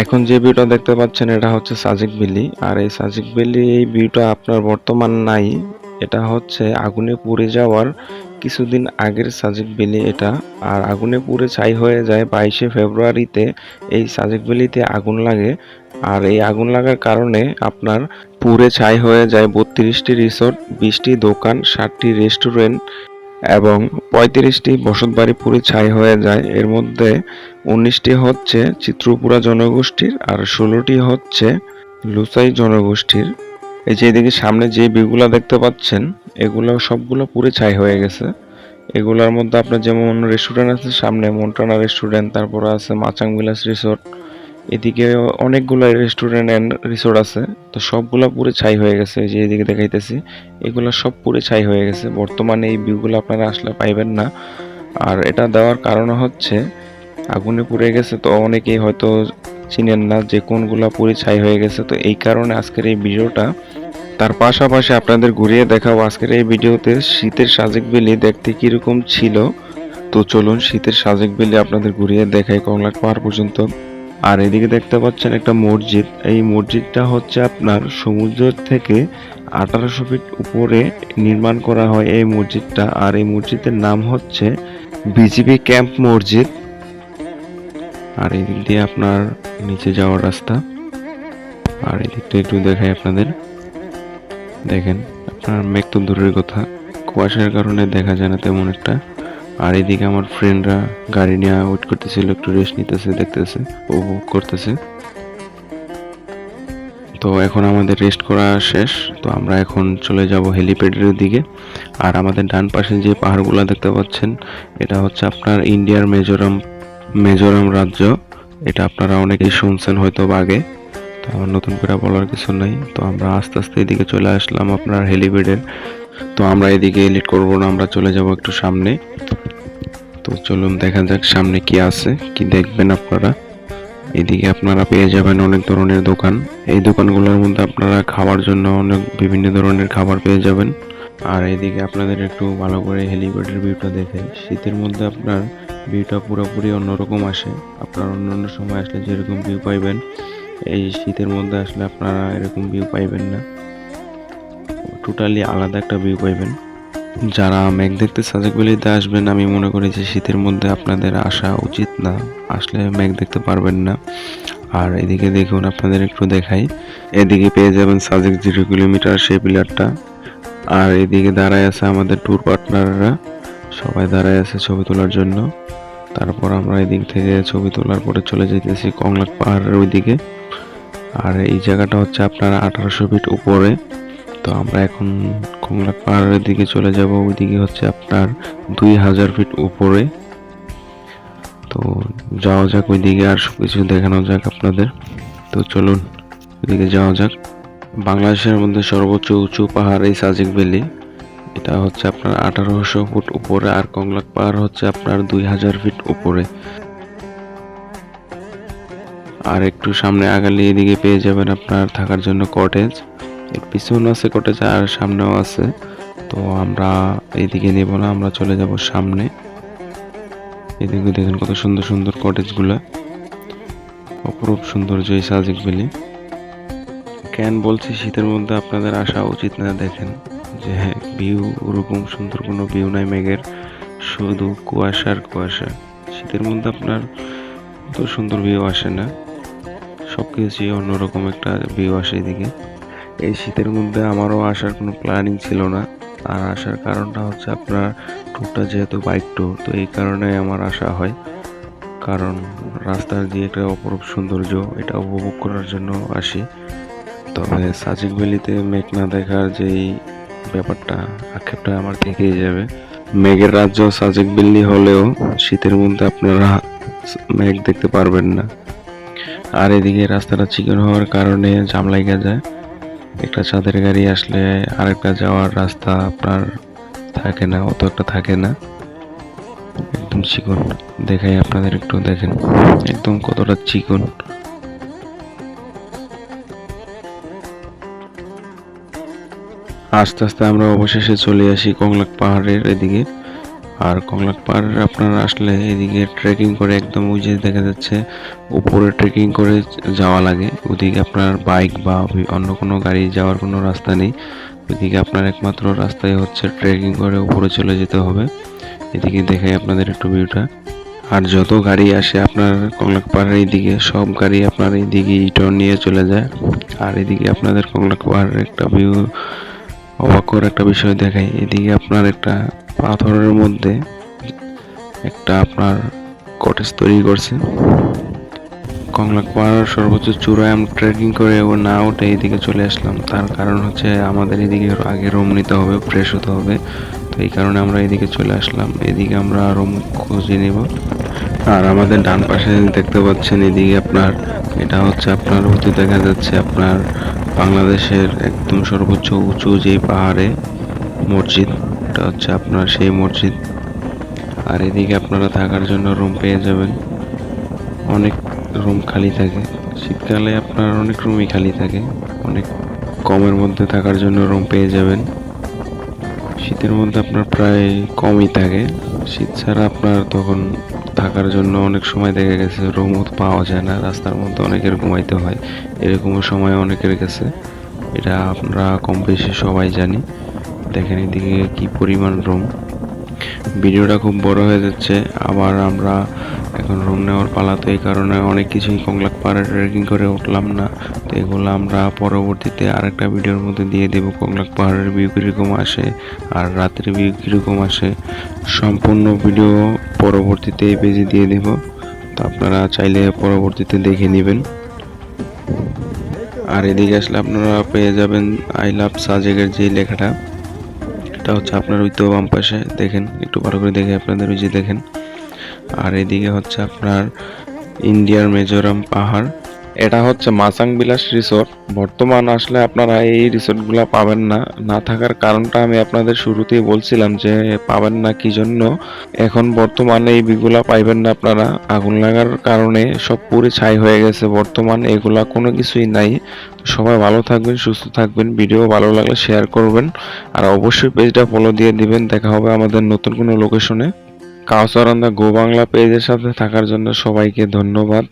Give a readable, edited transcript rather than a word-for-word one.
এখন যে ভিউটা দেখতে পাচ্ছেন এটা হচ্ছে সাজেক ভ্যালি। আর এই সাজেক ভ্যালি এই ভিউটা আপনার বর্তমান নাই, এটা হচ্ছে আগুনে পুড়ে যাওয়ার কিছুদিন আগের সাজেক ভ্যালি এটা। আর আগুনে পুড়ে ছাই হয়ে যায় 22শে ফেব্রুয়ারিতে এই সাজেক ভ্যালিতে আগুন লাগে। আর এই আগুন লাগার কারণে আপনার পুড়ে ছাই হয়ে যায় 32টি রিসোর্ট, 20টি দোকান, 60টি রেস্টুরেন্ট এবং 35টি বসতবাড়ি পুড়ে ছাই হয়ে যায়। এর মধ্যে 19টি হচ্ছে চিত্রপুরা জনগোষ্ঠীর আর 16টি হচ্ছে লুসাই জনগোষ্ঠীর। এই যে এদিকে সামনে যে ভিউগুলো দেখতে পাচ্ছেন এগুলো সবগুলো পুড়ে ছাই হয়ে গেছে। এগুলোর মধ্যে আপনার যেমন রেস্টুরেন্ট আছে সামনে মন্টানা রেস্টুরেন্ট, তারপর আছে মাচাং বিলাস রিসোর্ট, এদিকে অনেকগুলো রেস্টুরেন্ট এন্ড রিসোর্ট আছে। তো সবগুলা পুরে ছাই হয়ে গেছে, যে এদিকে দেখাইতেছি এগুলো সব পুরে ছাই হয়ে গেছে। বর্তমানে এই ভিউগুলো আপনারা আসলে পাইবেন না। আর এটা দেওয়ার কারণ হচ্ছে আগুনে পুড়ে গেছে, তো অনেকেই হয়তো চিনেন না যে কোনগুলা পুরে ছাই হয়ে গেছে। তো এই কারণে আজকের এই ভিডিওটা। তার পাশাপাশি আপনাদের ঘুরিয়ে দেখাবো আজকের এই ভিডিওতে শীতের সাজেক ভ্যালি দেখতে কিরকম ছিল। তো চলুন শীতের সাজেক ভ্যালি আপনাদের ঘুরিয়ে দেখাই কংলাক পাহাড় পর্যন্ত। আর এদিকে দেখতে পাচ্ছেন একটা মসজিদ। এই মসজিদটা হচ্ছে আপনার সমুদ্র থেকে 1800 ফিট উপরে নির্মাণ করা হয় এই মসজিদটা। আর এই মসজিদের নাম হচ্ছে বিজিবি ক্যাম্প মসজিদ। আর এই দিক দিয়ে আপনার নিচে যাওয়ার রাস্তা। আর এই দিকটা একটু দেখাই আপনাদের, দেখেন আপনার মেঘ তো দূরের কথা, কুয়াশার কারণে দেখা যায় না তেমন একটা। আর এদিকে আমার ফ্রেন্ডরা গাড়ি নিয়ে ওয়েট করতেছিল, একটু রেস্ট নিতেছে, দেখতেছে, উপভোগ করতেছে। তো এখন আমাদের রেস্ট করা শেষ, তো আমরা এখন চলে যাব হেলিপ্যাডের দিকে। আর আমাদের ডান পাশে যে পাহাড়গুলো দেখতে পাচ্ছেন এটা হচ্ছে আপনার ইন্ডিয়ার মেজোরাম রাজ্য। এটা আপনারা অনেকেই শুনছেন হয়তো আগে, তো আমার নতুন করে বলার কিছু নাই। তো আমরা আস্তে আস্তে এদিকে চলে আসলাম আপনার হেলিপ্যাডের। তো আমরা এদিকে এডিট করবো না, আমরা চলে যাব একটু সামনে। তো চলুন দেখা যাক সামনে কি আছে, কি দেখবেন আপনারা। এদিকে আপনারা পেয়ে যাবেন অনেক ধরনের দোকান। এই দোকানগুলোর মধ্যে আপনারা খাওয়ার জন্য অনেক বিভিন্ন ধরনের খাবার পেয়ে যাবেন। আর এদিকে আপনাদের একটু ভালো করে হেলিপ্যাডের ভিউটা দেখে, শীতের মধ্যে আপনার ভিউটা পুরোপুরি অন্যরকম আসে। আপনার অন্যান্য সময় আসলে যেরকম ভিউ পাইবেন এই শীতের মধ্যে আসলে আপনারা এরকম ভিউ পাইবেন না, টোটালি আলাদা একটা ভিউ পাইবেন। যারা মেঘ দেখতে সাজেক ভ্যালিতে আসবেন আমি মনে করি যে শীতের মধ্যে আপনাদের আসা উচিত না, আসলে মেঘ দেখতে পারবেন না। আর এদিকে দেখুন আপনাদের একটু দেখাই, এদিকে পেয়ে যাবেন সাজেক 0 কিলোমিটার সেই পিলারটা। আর এদিকে দাঁড়ায় আছে আমাদের ট্যুর পার্টনাররা, সবাই দাঁড়ায় আছে ছবি তোলার জন্য। তারপর আমরা এদিক থেকে ছবি তোলার পরে চলে যেতেছি কংলাক পাহাড়ের ওইদিকে। আর এই জায়গাটা হচ্ছে আপনার 1800 ফিট উপরে। তো আমরা এখন কংলাক পাহাড়ের দিকে চলে যাব, ওইদিকে হচ্ছে আপনার 2000 ফিট উপরে। তো যাওয়া যাক ওইদিকে, আর সবকিছু দেখানো যাক আপনাদের। তো চলুন ওইদিকে যাওয়া যাক। বাংলাদেশের মধ্যে সর্বোচ্চ উঁচু পাহাড় এই সাজেক ভ্যালি, এটা হচ্ছে আপনার 1800 ফুট উপরে। আর কংলাক পাহাড় হচ্ছে আপনার 2000 ফিট উপরে। আর একটু সামনে আগালে এদিকে পেয়ে যাবেন আপনার থাকার জন্য কটেজ, এর পিছনে আছে কটেজ আর সামনেও আছে। তো আমরা এইদিকে নেব না, আমরা চলে যাব সামনে। এদিকে দেখেন কত সুন্দর সুন্দর কটেজগুলো, অপরূপ সৌন্দর্য এই সাজেক ভ্যালি। কেন বলছি শীতের মধ্যে আপনাদের আসা উচিত না, দেখেন যে ভিউ ওরকম সুন্দর কোনো ভিউ নাই মেঘের, শুধু কুয়াশার কুয়াশা। শীতের মধ্যে আপনার তো সুন্দর ভিউ আসে না, সবকিছুই অন্যরকম একটা ভিউ আসে এদিকে। এই শীতের মধ্যে আমারও আসার কোনো প্ল্যানিং ছিল না। আর আসার কারণটা হচ্ছে আপনার ট্যুরটা যেহেতু বাইক ট্যুর, তো এই কারণে আমার আসা হয়। কারণ রাস্তার দিয়ে একটা অপরূপ সৌন্দর্য, এটা উপভোগ করার জন্য আসি। তবে সাজেক ভ্যালিতে মেঘ না দেখার যেই ব্যাপারটা, আক্ষেপটা আমার থেকেই যাবে। মেঘের রাজ্য সাজেক ভ্যালি হলেও শীতের মধ্যে আপনারা মেঘ দেখতে পারবেন না। আর এদিকে রাস্তাটা চিকন হওয়ার কারণে জাম লাগা যায়, একটা চাঁদের গাড়ি আসলে আরেকটা যাওয়ার রাস্তা আপনার থাকে না, অত একটা থাকে না, একদম চিকন। দেখাই আপনাদের একটু, দেখেন একদম কতটা চিকন। আস্তে আস্তে আমরা অবশেষে চলে আসি কংলাক পাহাড়ের এদিকে। আর কংলাক পাহাড়ে আপনারা আসলে এদিকে ট্রেকিং করে একদম ওই যে দেখা যাচ্ছে উপরে ট্রেকিং করে যাওয়া লাগে। ওদিকে আপনার বাইক বা অন্য কোনো গাড়ি যাওয়ার কোনো রাস্তা নেই। ওইদিকে আপনার একমাত্র রাস্তায় হচ্ছে ট্রেকিং করে উপরে চলে যেতে হবে। এদিকে দেখাই আপনাদের একটু ভিউটা। আর যত গাড়ি আসে আপনার কংলাক পাহাড়ের এইদিকে সব গাড়ি আপনার এইদিকে ইটন নিয়ে চলে যায়। আর এদিকে আপনাদের কংলাক পাহাড়ের একটা ভিউ, অবাক করা একটা বিষয় দেখাই। এদিকে আপনার একটা পাথরের মধ্যে একটা আপনার কটেজ তৈরি করছে। কংলাক পাহাড়ের সর্বোচ্চ চূড়ায় আমরা ট্রেকিং করে ও না উঠে এইদিকে চলে আসলাম। তার কারণ হচ্ছে আমাদের এদিকে আগে রুম নিতে হবে, ফ্রেশ হতে হবে। তো এই কারণে আমরা এদিকে চলে আসলাম। এদিকে আমরা রুম খুঁজে নিব। আর আমাদের ডান পাশে দেখতে পাচ্ছেন এদিকে আপনার এটা হচ্ছে আপনার হতে দেখা যাচ্ছে আপনার বাংলাদেশের একদম সর্বোচ্চ উঁচু যে পাহাড়ে মসজিদ, এটা হচ্ছে আপনার সেই মসজিদ। আর এদিকে আপনারা থাকার জন্য রুম পেয়ে যাবেন। অনেক রুম খালি থাকে, শীতকালে আপনার অনেক রুমই খালি থাকে। অনেক কমের মধ্যে থাকার জন্য রুম পেয়ে যাবেন। শীতের মধ্যে আপনার প্রায় কমই থাকে, শীত ছাড়া আপনার তখন থাকার জন্য অনেক সময় দেখা গেছে রুমও পাওয়া যায় না, রাস্তার মধ্যে অনেকের ঘুমাইতে হয়, এরকমও সময় অনেকের কাছে। এটা আমরা কম বেশি সবাই জানি। দেখেন এদিকে কি পরিমাণ রুম। ভিডিওটা খুব বড় হয়ে যাচ্ছে। আবার আমরা এখন রুম নেওয়ার পালা, তো এই কারণে অনেক কিছুই কংলাক পাহাড়ে ট্রেকিং করে উঠলাম না। তো এগুলো আমরা পরবর্তীতে আরেকটা ভিডিওর মধ্যে দিয়ে দেবো, কংলাক পাহাড়ের ভিউ কীরকম আসে আর রাতের ভিউ কীরকম আসে। সম্পূর্ণ ভিডিও পরবর্তীতে এই পেজে দিয়ে দেব, তো আপনারা চাইলে পরবর্তীতে দেখে নেবেন। আর এদিকে আসলে আপনারা পেয়ে যাবেন আই লাভ সাজেকের যে লেখাটা, এটা হচ্ছে আপনার ওই তো বাম পাশে দেখেন, একটু ভালো করে দেখে আপনাদের ওই যে দেখেন। আর এদিকে হচ্ছে আপনার ইন্ডিয়ার মিজোরাম পাহাড়, এটা হচ্ছে মাসাং বিলাস রিসোর্ট। বর্তমান আসলে আপনারা এই রিসোর্টগুলো পাবেন না, না থাকার কারণটা আমি আপনাদের শুরুতেই বলছিলাম যে পাবেন না কি জন্য। এখন বর্তমানে এই বিগুলা পাইবেন না আপনারা, আগুন লাগার কারণে সব পুরো ছাই হয়ে গেছে। বর্তমানে এগুলা কোনো কিছুই নাই। তো সবাই ভালো থাকবেন, সুস্থ থাকবেন। ভিডিও ভালো লাগলে শেয়ার করবেন আর অবশ্যই পেজটা ফলো দিয়ে দিবেন। দেখা হবে আমাদের নতুন কোনো লোকেশনে। কাউসার অন দ্য গো বাংলা পেজের সাথে থাকার জন্য সবাইকে ধন্যবাদ।